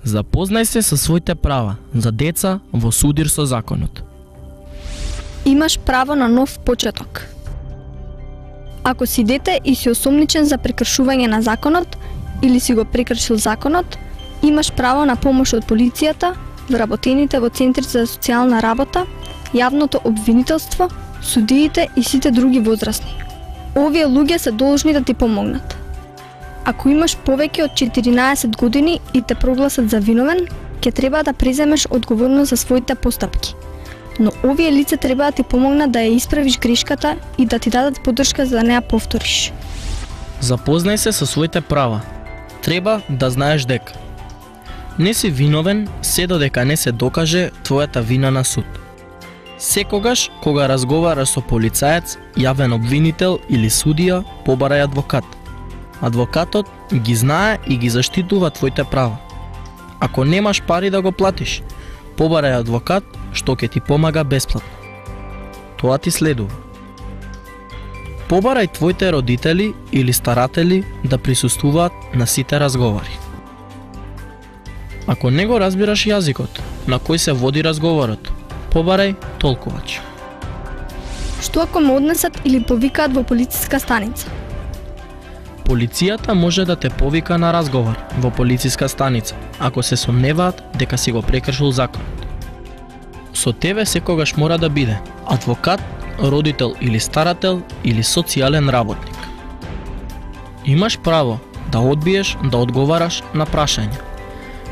Запознај се со своите права за деца во судир со законот. Имаш право на нов почеток. Ако си дете и си осомничен за прекршување на законот или си го прекршил законот, имаш право на помош од полицијата, вработените во центрите за социјална работа, јавното обвинителство, судиите и сите други возрастни. Овие луѓе се должни да ти помогнат. Ако имаш повеќе од 14 години и те прогласат за виновен, ќе треба да преземеш одговорност за своите постапки. Но овие лица треба да ти помогнат да ја исправиш грешката и да ти дадат поддршка за да не ја повториш. Запознај се со своите права. Треба да знаеш дека не си виновен се додека не се докаже твојата вина на суд. Секогаш кога разговараш со полицаец, јавен обвинител или судија, побарај адвокат. Адвокатот ги знае и ги заштитува твоите права. Ако немаш пари да го платиш, побарај адвокат што ќе ти помага бесплатно. Тоа ти следува. Побарај твоите родители или старатели да присуствуваат на сите разговори. Ако не го разбираш јазикот на кој се води разговорот, побарај толкувач. Што ако ме однесат или повикаат во полициска станица? Полицијата може да те повика на разговор во полициска станица, ако се сомневаат дека си го прекршил законот. Со тебе секогаш мора да биде адвокат, родител или старател или социјален работник. Имаш право да одбиеш да одговараш на прашања.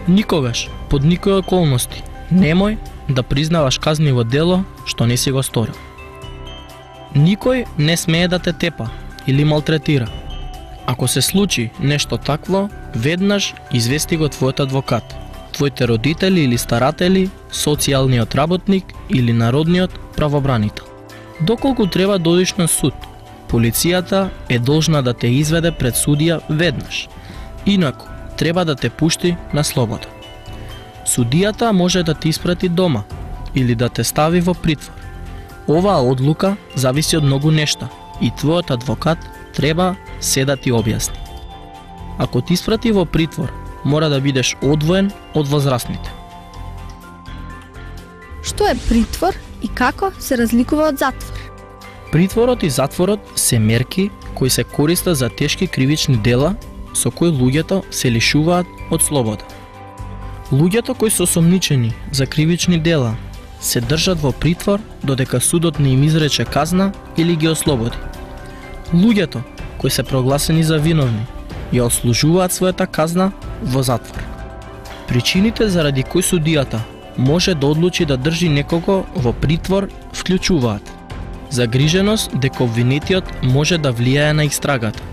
Никогаш, под никои околности, немој да признаваш казниво дело што не си го сторил. Никој не смее да те тепа или малтретира. Ако се случи нешто такво, веднаш извести го твојот адвокат, твоите родители или старатели, социјалниот работник или народниот правобранител. Доколку треба да одиш на суд, полицијата е должна да те изведе пред судија веднаш, инаку треба да те пушти на слобода. Судијата може да те испрати дома или да те стави во притвор. Оваа одлука зависи од многу нешта и твојот адвокат треба се да ти објасни. Ако ти испрати во притвор, мора да бидеш одвоен од возрастните. Што е притвор и како се разликува од затвор? Притворот и затворот се мерки кои се користат за тешки кривични дела со кои луѓето се лишуваат од слобода. Луѓето кои се осомничени за кривични дела се држат во притвор додека судот не им изрече казна или ги ослободи. Луѓето кои се прогласени за виновни ја отслужуваат својата казна во затвор. Причините заради кои судијата може да одлучи да држи некого во притвор вклучуваат загриженост дека обвинетиот може да влијае на истрагата,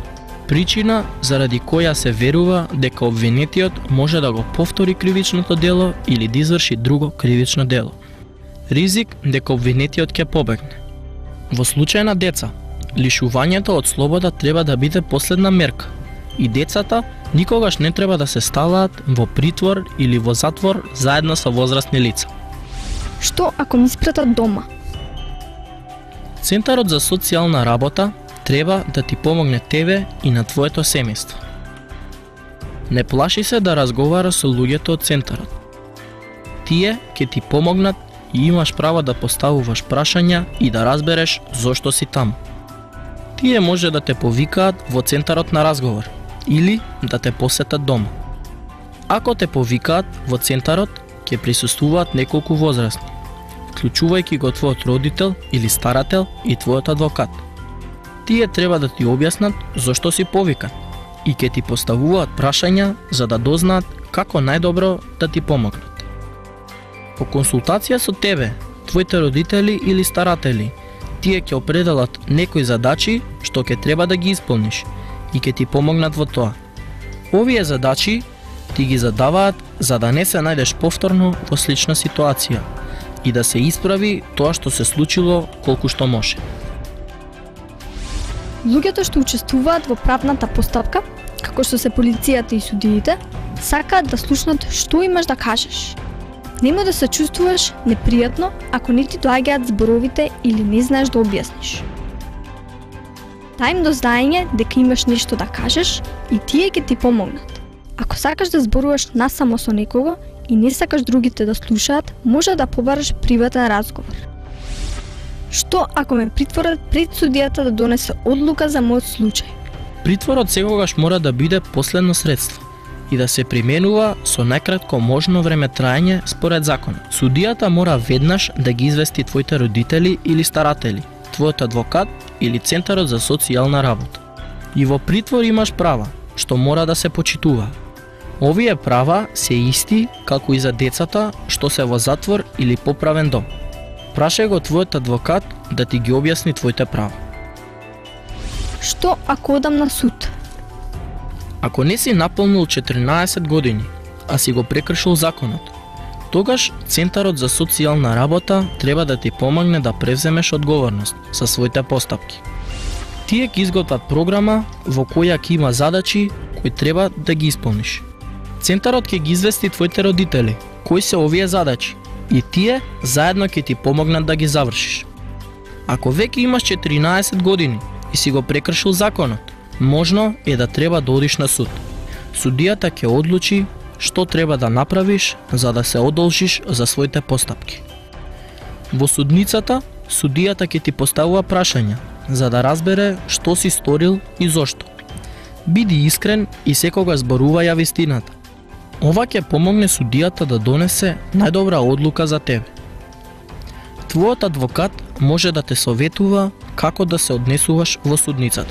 причина заради која се верува дека обвинетиот може да го повтори кривичното дело или да изврши друго кривично дело, ризик дека обвинетиот ќе побегне. Во случај на деца, лишувањето од слобода треба да биде последна мерка и децата никогаш не треба да се ставаат во притвор или во затвор заедно со возрастни лица. Што ако ми испратат дома? Центарот за социјална работа треба да ти помогне тебе и на твоето семејство. Не плаши се да разговараш со луѓето од центарот. Тие ќе ти помогнат и имаш право да поставуваш прашања и да разбереш зошто си таму. Тие може да те повикаат во центарот на разговор или да те посетат дома. Ако те повикаат во центарот, ќе присуствуваат неколку возрастни, вклучувајќи го твојот родител или старател и твојот адвокат. Тие треба да ти објаснат зошто си повикан и ќе ти поставуваат прашања за да дознаат како најдобро да ти помогнат. По консултација со тебе, твоите родители или старатели, тие ќе определат некои задачи што ќе треба да ги исполниш и ќе ти помогнат во тоа. Овие задачи ти ги задаваат за да не се најдеш повторно во слична ситуација и да се исправи тоа што се случило колку што може. Луѓето што учествуваат во правната постапка, како што се полицијата и судиите, сакаат да слушнат што имаш да кажеш. Нема да се чувствуваш непријатно ако не ти доаѓаат зборовите или не знаеш да објасниш. Дај им до знаење дека имаш нешто да кажеш и тие ќе ти помогнат. Ако сакаш да зборуваш насамо со некого и не сакаш другите да слушаат, може да побараш приватен разговор. Што ако ме притворат пред судијата да донесе одлука за мојот случај? Притворот секогаш мора да биде последно средство и да се применува со најкратко можно време траење според законот. Судијата мора веднаш да ги извести твоите родители или старатели, твојот адвокат или Центарот за социјална работа. И во притвор имаш права, што мора да се почитува. Овие права се исти како и за децата што се во затвор или поправен дом. Прашај го твојот адвокат да ти ги објасни твоите права. Што ако одам на суд? Ако не си наполнил 14 години, а си го прекршил законот, тогаш Центарот за социјална работа треба да ти помогне да превземеш одговорност со своите постапки. Тие ќе изготват програма во која ќе има задачи кои треба да ги исполниш. Центарот ќе ги извести твоите родители кои се овие задачи и тие заедно ќе ти помогнат да ги завршиш. Ако веќе имаш 14 години и си го прекршил законот, можно е да треба да одиш на суд. Судијата ќе одлучи што треба да направиш за да се одолжиш за своите постапки. Во судницата, судијата ќе ти поставува прашања за да разбере што си сторил и зошто. Биди искрен и секогаш зборувај вистината. Ова ќе помогне судијата да донесе најдобра одлука за тебе. Твојот адвокат може да те советува како да се однесуваш во судницата.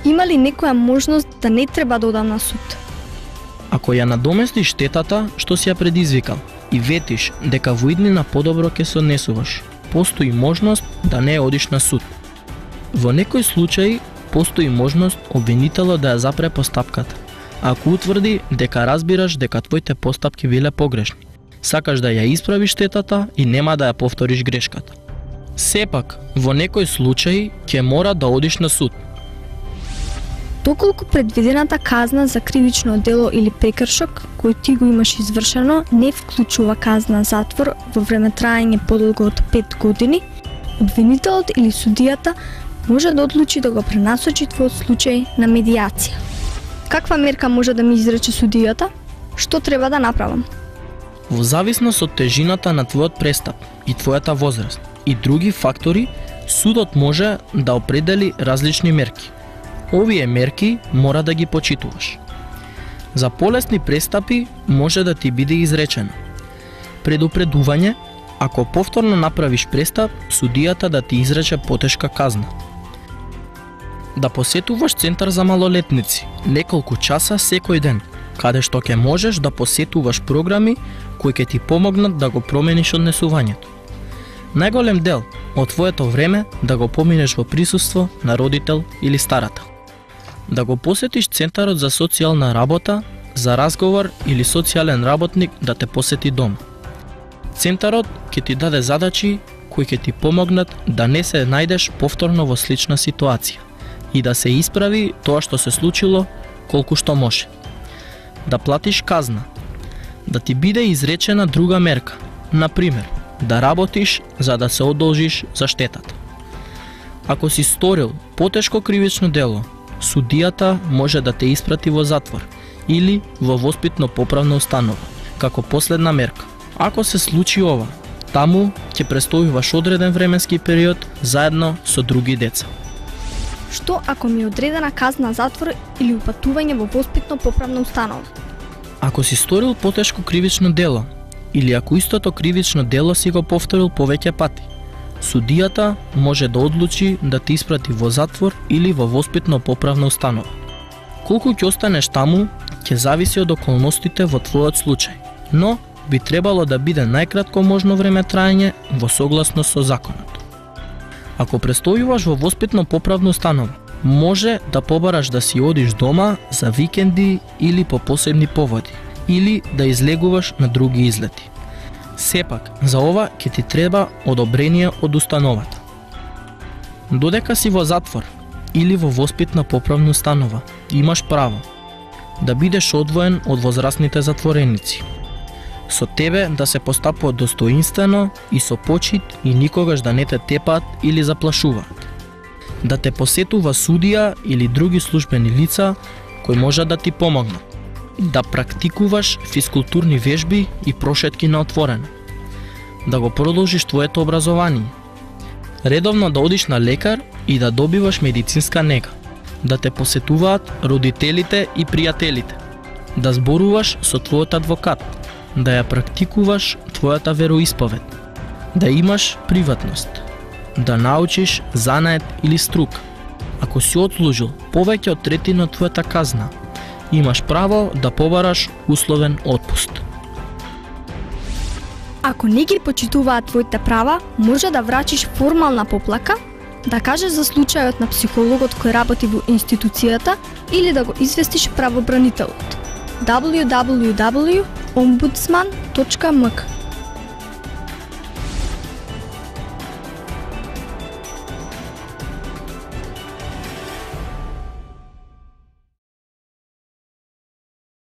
Има ли некоја можност да не треба да одам на суд? Ако ја надоместиш штетата што си ја предизвикал и ветиш дека во иднина подобро ќе се однесуваш, постои можност да не одиш на суд. Во некој случај постои можност обвинителот да ја запре постапката, ако утврди дека разбираш дека твоите постапки биле погрешни, сакаш да ја исправиш штетата и нема да ја повториш грешката. Сепак, во некој случај ќе мора да одиш на суд. Доколку предвидената казна за кривично дело или прекршок кој ти го имаш извршено не вклучува казна затвор во време траење подолго од 5 години, обвинителот или судијата може да одлучи да го пренасочи твојот случај на медијација. Каква мерка може да ми изрече судијата? Што треба да направам? Во зависност од тежината на твојот престап и твојата возраст и други фактори, судот може да определи различни мерки. Овие мерки мора да ги почитуваш. За полесни престапи може да ти биде изречено предупредување, ако повторно направиш престап, судијата да ти изрече потешка казна. Да посетуваш центар за малолетници неколку часа секој ден, каде што ќе можеш да посетуваш програми кои ќе ти помогнат да го промениш однесувањето. Најголем дел од твоето време да го поминеш во присуство на родител или старател. Да го посетиш Центарот за социјална работа за разговор или социјален работник да те посети дома. Центарот ќе ти даде задачи кои ќе ти помогнат да не се најдеш повторно во слична ситуација и да се исправи тоа што се случило колку што може. Да платиш казна, да ти биде изречена друга мерка, например, да работиш за да се одолжиш за штетата. Ако си сторил потешко кривично дело, судијата може да те испрати во затвор или во воспитно поправна установа, како последна мерка. Ако се случи ова, таму ќе престојуваш одреден временски период заедно со други деца. Што ако ми е одредена казна затвор или упатување во воспитно поправна установа? Ако си сторил потешко кривично дело или ако истото кривично дело си го повторил повеќе пати, судијата може да одлучи да те испрати во затвор или во воспитно поправна установа. Колку ќе останеш таму, ќе зависи од околностите во твојот случај, но би требало да биде најкратко можно време траење во согласност со законот. Ако престојуваш во воспитно поправна установа, може да побараш да си одиш дома за викенди или по посебни поводи, или да излегуваш на други излети. Сепак, за ова ќе ти треба одобрение од установата. Додека си во затвор или во воспитна поправна установа, имаш право да бидеш одвоен од возрастните затвореници. Со тебе да се постапува достоинствено и со почит и никогаш да не те тепаат или заплашуваат. Да те посетува судија или други службени лица кои можат да ти помогнат. да практикуваш физкултурни вежби и прошетки на отворено, да го продолжиш твоето образование, редовно да одиш на лекар и да добиваш медицинска нега, да те посетуваат родителите и пријателите, да зборуваш со твојот адвокат, да ја практикуваш твојата вероисповед, да имаш приватност, да научиш занает или струка. Ако си одслужил повеќе од третина од твојата казна, имаш право да побараш условен отпуст. Ако не ги почитуваат твоите права, може да врачиш формална поплака, да кажеш за случајот на психологот кој работи во институцијата или да го известиш правобранителот. www.ombudsman.mk